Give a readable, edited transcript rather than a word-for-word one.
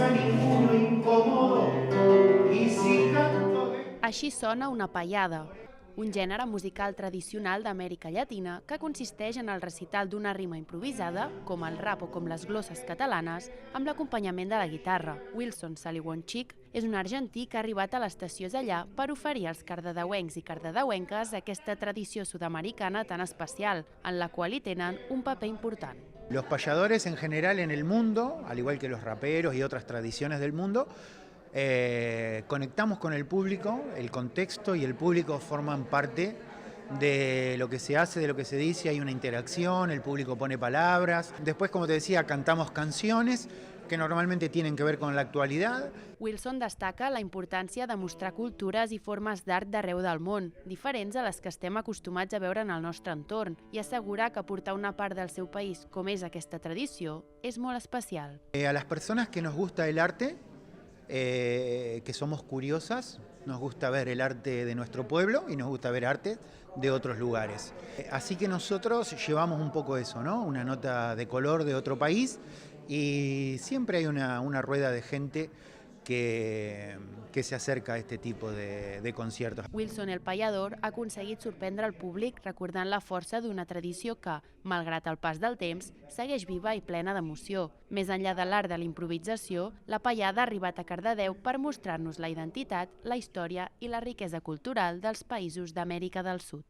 a ninguno incomodo, y si canto... Així sona una paiada, un gènere musical tradicional d'Amèrica Llatina que consisteix en el recital d'una rima improvisada, com el rap o com les glosses catalanes, amb l'acompanyament de la guitarra. Wilson Saliwonchik és un argentí que ha arribat a l'estació Zallà per oferir als cardedeuencs i cardedeuenques aquesta tradició sud-americana tan especial, en la qual hi tenen un paper important. Los payadores en general en el mundo, al igual que los raperos y otras tradiciones del mundo, conectamos con el público, el contexto y el público forman parte de lo que se hace, de lo que se dice, hay una interacción, el público pone palabras. Después, como te decía, cantamos canciones que normalmente tienen que ver con la actualidad. Wilson destaca la importància de mostrar cultures i formes d'art d'arreu del món, diferents a les que estem acostumats a veure en el nostre entorn, i assegura que portar una part del seu país, com és aquesta tradició, és molt especial. A las personas que nos gusta el arte, que somos curiosas, nos gusta ver el arte de nuestro pueblo y nos gusta ver arte de otros lugares. Así que nosotros llevamos un poco eso, ¿no? Una nota de color de otro país y siempre hay una rueda de gente que se acerca a este tipo de conciertos. Wilson el Payador ha aconseguit sorprendre el públic recordant la força d'una tradició que, malgrat el pas del temps, segueix viva i plena d'emoció. Més enllà de l'art de l'improvisació, la paiada ha arribat a Cardedeu per mostrar-nos la identitat, la història i la riquesa cultural dels països d'Amèrica del Sud.